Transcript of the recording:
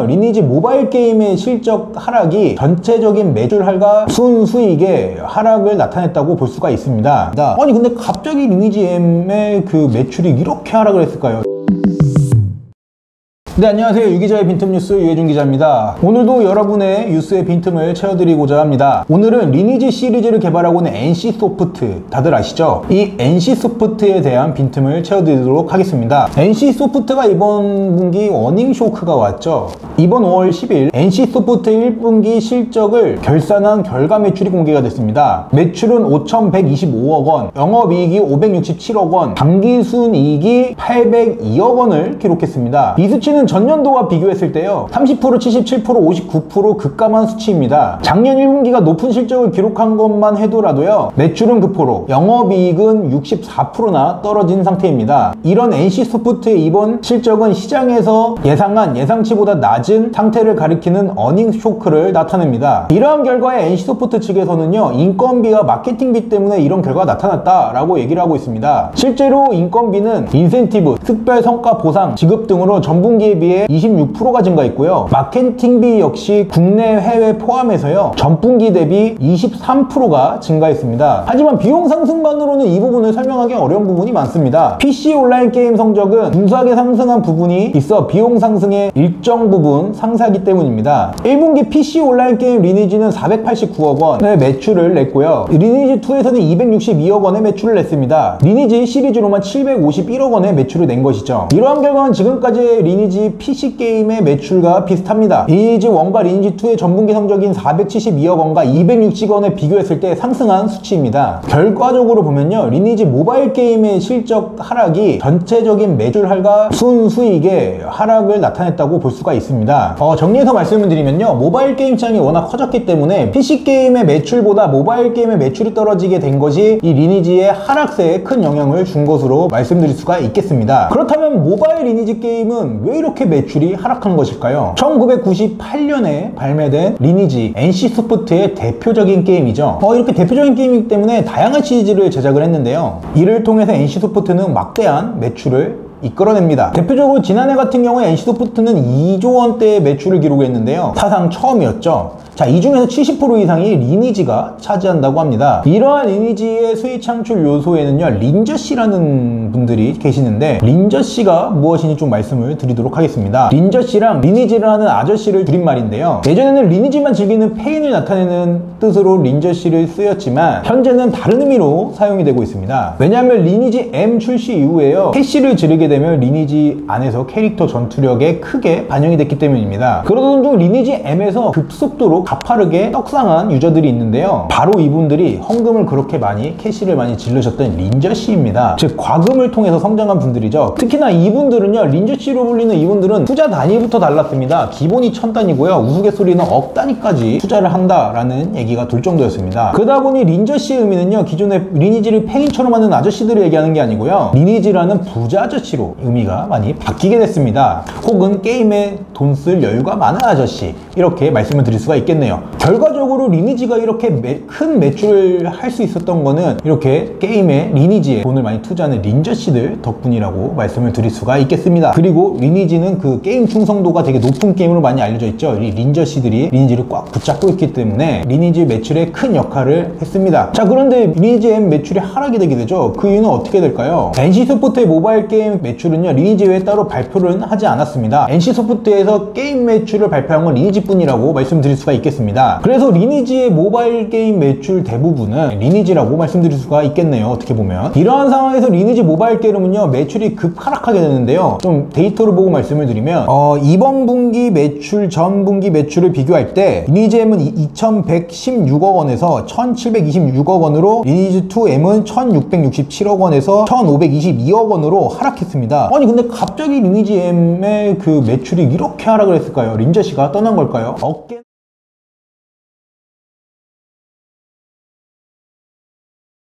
리니지 모바일 게임의 실적 하락이 전체적인 매출과 순수익의 하락을 나타냈다고 볼 수가 있습니다. 아니 근데 갑자기 리니지 M의 그 매출이 이렇게 하락을 했을까요? 네, 안녕하세요. 유기자의 빈틈뉴스 유해준 기자입니다. 오늘도 여러분의 뉴스의 빈틈을 채워드리고자 합니다. 오늘은 리니지 시리즈를 개발하고 있는 NC소프트, 다들 아시죠? 이 NC소프트에 대한 빈틈을 채워드리도록 하겠습니다. NC소프트가 이번 분기 어닝 쇼크가 왔죠. 이번 5월 10일 NC소프트 1분기 실적을 결산한 결과 매출이 공개가 됐습니다. 매출은 5,125억 원, 영업이익이 567억 원, 당기순이익이 802억 원을 기록했습니다. 이 수치는 전년도와 비교했을 때요 30%, 77%, 59% 급감한 수치입니다. 작년 1분기가 높은 실적을 기록한 것만 해도라도요 매출은 급포로 영업이익은 64%나 떨어진 상태입니다. 이런 NC소프트의 이번 실적은 시장에서 예상한 예상치보다 낮은 상태를 가리키는 어닝 쇼크를 나타냅니다. 이러한 결과에 NC소프트 측에서는요 인건비와 마케팅비 때문에 이런 결과가 나타났다라고 얘기를 하고 있습니다. 실제로 인건비는 인센티브, 특별 성과 보상, 지급 등으로 전분기에 비해 26%가 증가했고요. 마케팅비 역시 국내 해외 포함해서요 전분기 대비 23%가 증가했습니다. 하지만 비용 상승만으로는 이 부분을 설명하기 어려운 부분이 많습니다. PC 온라인 게임 성적은 준수하게 상승한 부분이 있어 비용 상승의 일정 부분 상쇄하기 때문입니다. 1분기 PC 온라인 게임 리니지는 489억 원의 매출을 냈고요. 리니지2에서는 262억 원의 매출을 냈습니다. 리니지 시리즈로만 751억 원의 매출을 낸 것이죠. 이러한 결과는 지금까지의 리니지 PC 게임의 매출과 비슷합니다. 리니지 1과 리니지 2의 전분기 성적인 472억 원과 260억 원에 비교했을 때 상승한 수치입니다. 결과적으로 보면요 리니지 모바일 게임의 실적 하락이 전체적인 매출과 순수익의 하락을 나타냈다고 볼 수가 있습니다. 정리해서 말씀을 드리면요 모바일 게임 시장이 워낙 커졌기 때문에 PC 게임의 매출보다 모바일 게임의 매출이 떨어지게 된 것이 이 리니지의 하락세에 큰 영향을 준 것으로 말씀드릴 수가 있겠습니다. 그렇다면 모바일 리니지 게임은 왜 이렇게 매출이 하락한 것일까요? 1998년에 발매된 리니지 NC소프트의 대표적인 게임이죠. 이렇게 대표적인 게임이기 때문에 다양한 시리즈를 제작을 했는데요. 이를 통해서 NC소프트는 막대한 매출을 이끌어냅니다. 대표적으로 지난해 같은 경우에 NC소프트는 2조 원대의 매출을 기록했는데요. 사상 처음이었죠. 자, 이 중에서 70% 이상이 리니지가 차지한다고 합니다. 이러한 리니지의 수익 창출 요소에는요 린저씨라는 분들이 계시는데 린저씨가 무엇인지 좀 말씀을 드리도록 하겠습니다. 린저씨랑 리니지라는 아저씨를 줄임말인데요. 예전에는 리니지만 즐기는 페인을 나타내는 뜻으로 린저씨를 쓰였지만 현재는 다른 의미로 사용이 되고 있습니다. 왜냐하면 리니지 M 출시 이후에요 캐시를 지르게 되면 리니지 안에서 캐릭터 전투력에 크게 반영이 됐기 때문입니다. 그러던 중 리니지 M에서 급속도로 가파르게 떡상한 유저들이 있는데요. 바로 이분들이 헌금을 그렇게 많이 캐시를 많이 질르셨던 린저씨입니다. 즉 과금을 통해서 성장한 분들이죠. 특히나 이분들은요 린저씨로 불리는 이분들은 투자 단위부터 달랐습니다. 기본이 1000단위고요 우스갯소리는 억 단위까지 투자를 한다라는 얘기가 돌 정도였습니다. 그러다 보니 린저씨의 의미는요 기존의 리니지를 팽이처럼 하는 아저씨들을 얘기하는 게 아니고요 리니지라는 부자 아저씨로 의미가 많이 바뀌게 됐습니다. 혹은 게임에 돈 쓸 여유가 많은 아저씨, 이렇게 말씀을 드릴 수가 있겠네요. 결과적으로 리니지가 이렇게 큰 매출을 할 수 있었던 거는 이렇게 게임에 리니지에 돈을 많이 투자하는 린저씨들 덕분이라고 말씀을 드릴 수가 있겠습니다. 그리고 리니지는 그 게임 충성도가 되게 높은 게임으로 많이 알려져 있죠. 이 린저씨들이 리니지를 꽉 붙잡고 있기 때문에 리니지 매출에 큰 역할을 했습니다. 자, 그런데 리니지 M 매출이 하락이 되게 되죠. 그 이유는 어떻게 될까요? NC소프트의 모바일 게임 매출은요 리니지 외에 따로 발표를 하지 않았습니다. NC소프트에서 게임 매출을 발표한 건 리니지뿐이라고 말씀드릴 수가 있겠습니다. 그래서 리니지의 모바일 게임 매출 대부분은 리니지라고 말씀드릴 수가 있겠네요. 어떻게 보면 이러한 상황에서 리니지 모바일 게임은요 매출이 급 하락하게 되는데요. 좀 데이터를 보고 말씀을 드리면 이번 분기 매출 전 분기 매출을 비교할 때 리니지 M은 2116억 원에서 1726억 원으로 리니지 2M은 1667억 원에서 1522억 원으로 하락했습니다. 아니 근데 갑자기 리니지 M의 그 매출이 이렇게 하락을 했을까요? 린저씨가 떠난 걸까요?